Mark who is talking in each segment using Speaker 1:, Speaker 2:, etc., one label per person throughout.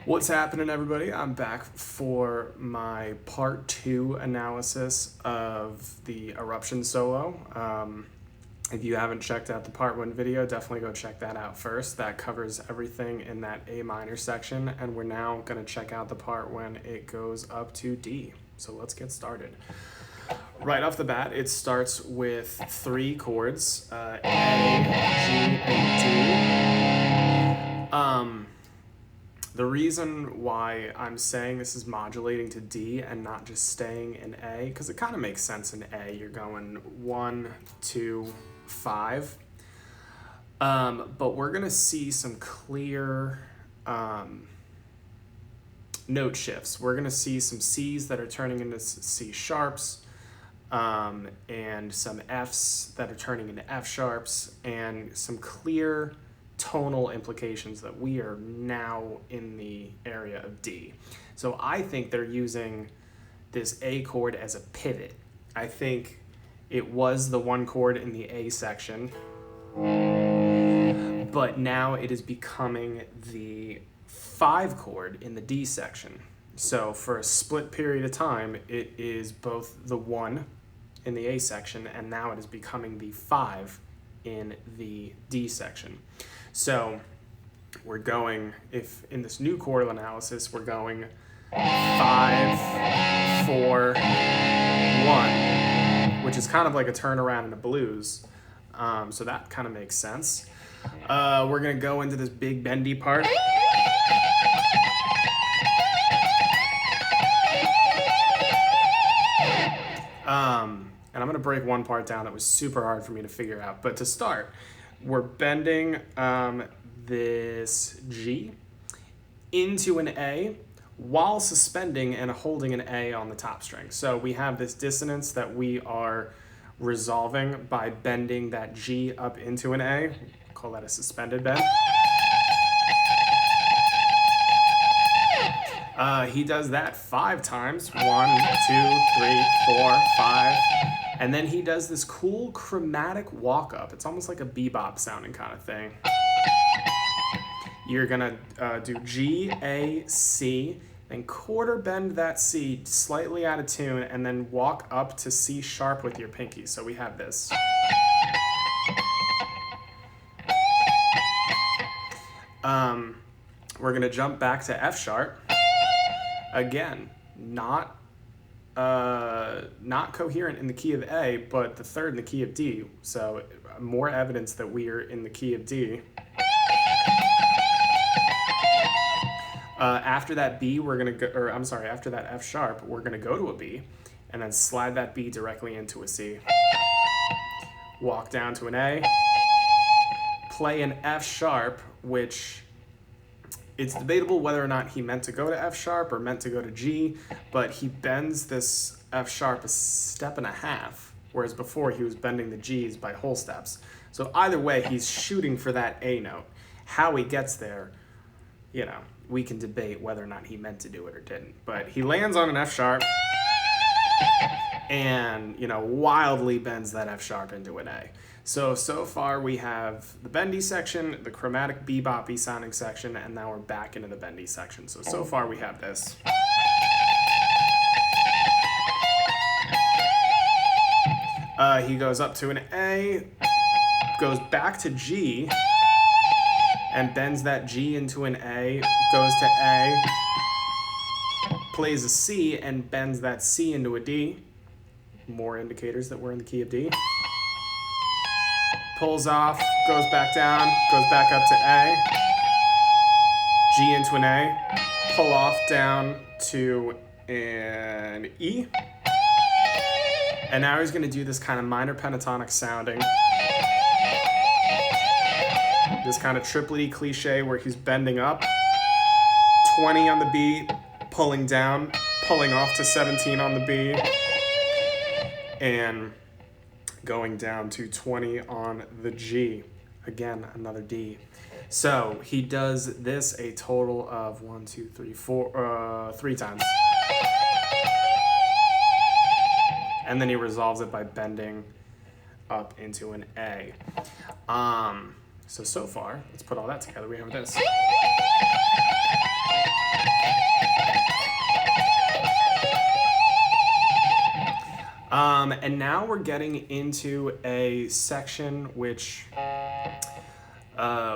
Speaker 1: What's happening, everybody? I'm back for my part 2 analysis of the Eruption solo. If you haven't checked out the part 1 video, definitely go check that out first. That covers everything in that A minor section, and we're now going to check out the part when it goes up to D. So let's get started. Right off the bat, it starts with 3 chords, A, G, and D. The reason why I'm saying this is modulating to D and not just staying in A, because it kind of makes sense in A. You're going 1, 2, 5. But we're going to see some clear note shifts. We're going to see some C's that are turning into C sharps, and some F's that are turning into F sharps, and some clear tonal implications that we are now in the area of D. So I think they're using this A chord as a pivot. I think it was the 1 chord in the A section, but now it is becoming the 5 chord in the D section. So for a split period of time, it is both the 1 in the A section, and now it is becoming the 5 in the D section. So we're going, if in this new chordal analysis, we're going 5, 4, 1, which is kind of like a turnaround in a blues. So that kind of makes sense. We're going to go into this big bendy part. And I'm going to break one part down that was super hard for me to figure out. But to start, we're bending this G into an A while suspending and holding an A on the top string. So we have this dissonance that we are resolving by bending that G up into an A. Call that a suspended bend. He does that 5 times. 1, 2, 3, 4, 5. And then he does this cool chromatic walk up. It's almost like a bebop sounding kind of thing. You're gonna do G, A, C, then quarter bend that C slightly out of tune, and then walk up to C sharp with your pinky. So we have this. We're gonna jump back to F sharp. Again, not coherent in the key of A, but the 3rd in the key of D. So more evidence that we are in the key of D. After that B, we're gonna go, or I'm sorry, after that F sharp, we're gonna go to a B, and then slide that B directly into a C. Walk down to an A, play an F sharp, which it's debatable whether or not he meant to go to F sharp or meant to go to G, but he bends this F sharp a step and a half, whereas before he was bending the G's by whole steps. So either way, he's shooting for that A note. How he gets there, you know, we can debate whether or not he meant to do it or didn't. But he lands on an F sharp and, you know, wildly bends that F sharp into an A. So far we have the bendy section, the chromatic bebop-y sounding section, and now we're back into the bendy section. So far we have this. He goes up to an A, goes back to G, and bends that G into an A, goes to A, plays a C, and bends that C into a D. More indicators that we're in the key of D. Pulls off, goes back down, goes back up to A, G into an A, pull off down to an E, and now he's going to do this kind of minor pentatonic sounding, this kind of triplety cliche where he's bending up, 20 on the B, pulling down, pulling off to 17 on the B, and going down to 20 on the G. Again, another D. So he does this a total of 1, 2, 3, 4, 3 times. And then he resolves it by bending up into an A. So far, let's put all that together. We have this. And now we're getting into a section which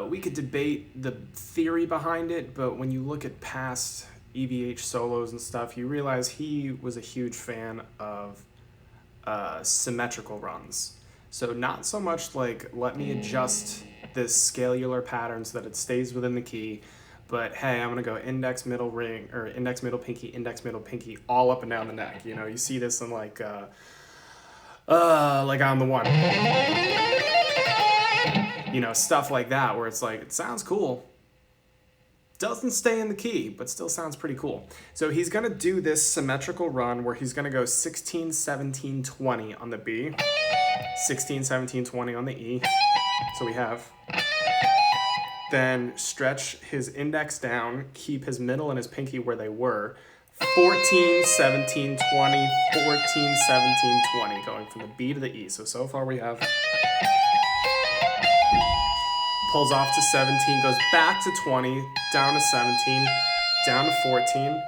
Speaker 1: we could debate the theory behind it, but when you look at past EVH solos and stuff, you realize he was a huge fan of symmetrical runs. So not so much like, let me adjust this scalular pattern so that it stays within the key, but hey, I'm gonna go index, middle ring, or index, middle, pinky, all up and down the neck. You know, you see this in like on the one. You know, stuff like that where it's like, it sounds cool, doesn't stay in the key, but still sounds pretty cool. So he's gonna do this symmetrical run where he's gonna go 16, 17, 20 on the B, 16, 17, 20 on the E. So we have, then stretch his index down, keep his middle and his pinky where they were, 14, 17, 20, 14, 17, 20, going from the B to the E. So far we have, pulls off to 17, goes back to 20, down to 17, down to 14,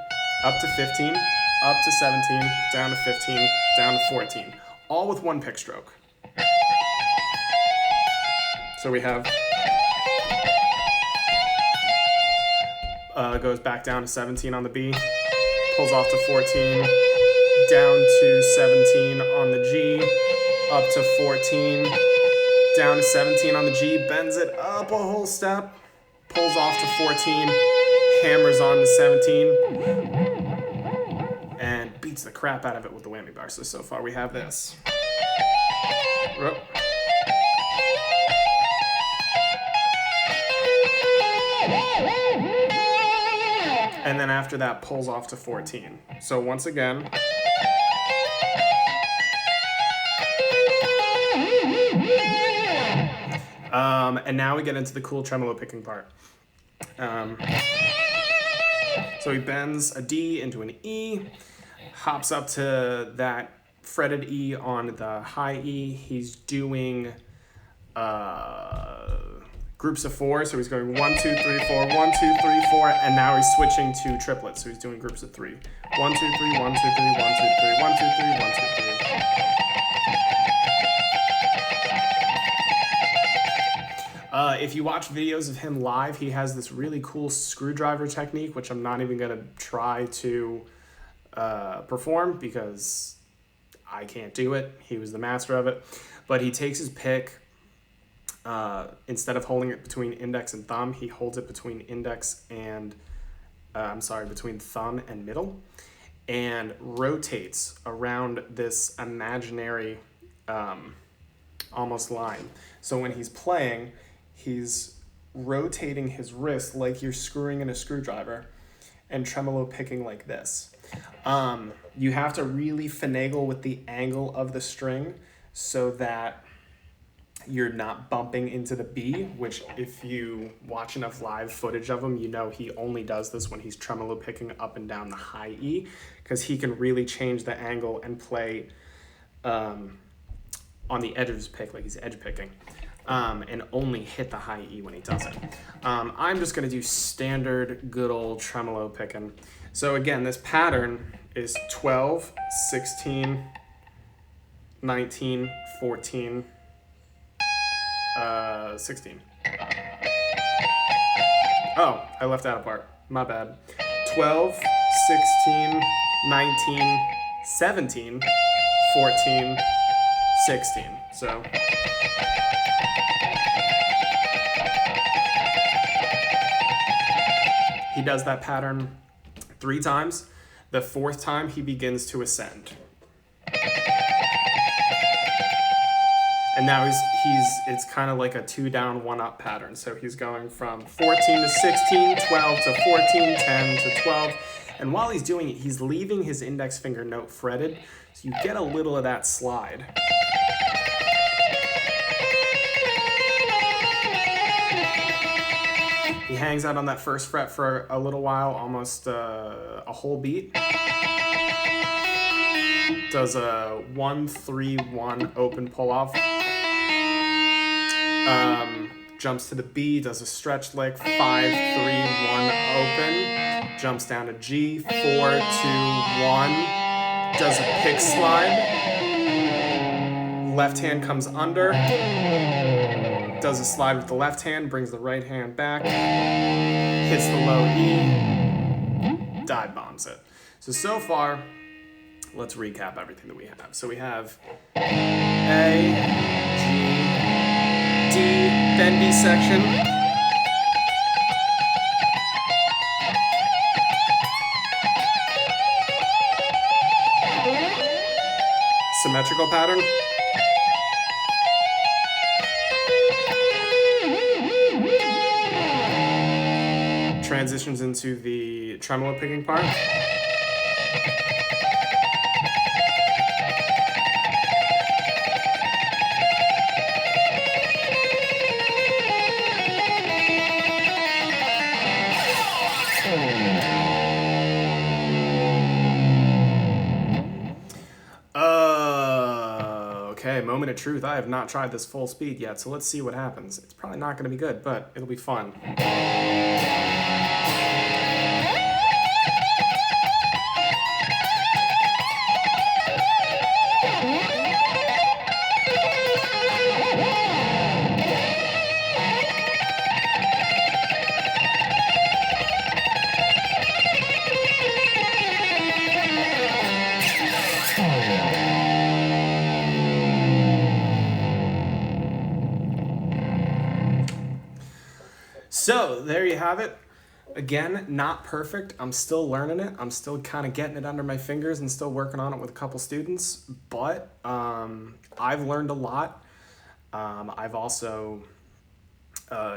Speaker 1: up to 15, up to 17, down to 15, down to 14, all with one pick stroke. So we have, goes back down to 17 on the B, pulls off to 14, down to 17 on the G, up to 14, down to 17 on the G, bends it up a whole step, pulls off to 14, hammers on to 17, and beats the crap out of it with the whammy bar. So far we have this. And then after that, pulls off to 14. So once again. And now we get into the cool tremolo picking part. So he bends a D into an E, hops up to that fretted E on the high E. He's doing groups of 4, so he's going 1, 2, 3, 4, 1, 2, 3, 4, and now he's switching to triplets, so he's doing groups of 3. 1, 2, 3, 1, 2, 3, 1, 2, 3, 1, 2, 3, 1, 2, 3. If you watch videos of him live, he has this really cool screwdriver technique, which I'm not even going to try to perform because I can't do it. He was the master of it. But he takes his pick, instead of holding it between index and thumb, he holds it between between thumb and middle, and rotates around this imaginary almost line. So when he's playing, he's rotating his wrist like you're screwing in a screwdriver and tremolo picking like this. You have to really finagle with the angle of the string so that you're not bumping into the B, which if you watch enough live footage of him, you know he only does this when he's tremolo picking up and down the high E, because he can really change the angle and play on the edge of his pick, like he's edge picking, and only hit the high E when he does it. I'm just gonna do standard good old tremolo picking. So again, this pattern is 12, 16, 19, 14, 16. Oh, I left out a part. My bad. 12, 16, 19, 17, 14, 16. So he does that pattern 3 times. The 4th time he begins to ascend. And now it's kind of like a 2 down, 1 up pattern. So he's going from 14 to 16, 12 to 14, 10 to 12. And while he's doing it, he's leaving his index finger note fretted. So you get a little of that slide. He hangs out on that 1st fret for a little while, almost a whole beat. Does a 1, 3, 1 open pull off. Jumps to the B, does a stretch lick, 5, 3, 1 open, jumps down to G, 4, 2, 1, does a pick slide, Left hand comes under, does a slide with the left hand, brings the right hand back, hits the low E, dive bombs it. So far, let's recap everything that we have. So we have A, G, D, bendy section, symmetrical pattern, transitions into the tremolo picking part, okay, moment of truth. I have not tried this full speed yet, so let's see what happens. It's probably not going to be good, but it'll be fun. So there you have it. Again, not perfect. I'm still learning it. I'm still kind of getting it under my fingers and still working on it with a couple students. But I've learned a lot. I've also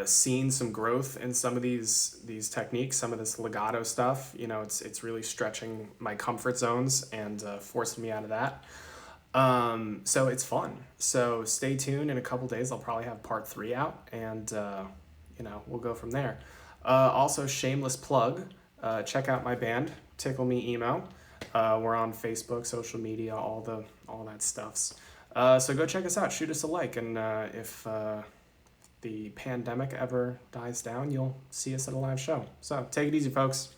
Speaker 1: seen some growth in some of these techniques, some of this legato stuff. You know, it's really stretching my comfort zones and forcing me out of that. So it's fun. So stay tuned. In a couple days, I'll probably have part 3 out, and you know, we'll go from there. Also, shameless plug, check out my band, Tickle Me Emo. We're on Facebook, social media, all that stuffs. So go check us out, shoot us a like, and if the pandemic ever dies down, you'll see us at a live show. So take it easy, folks.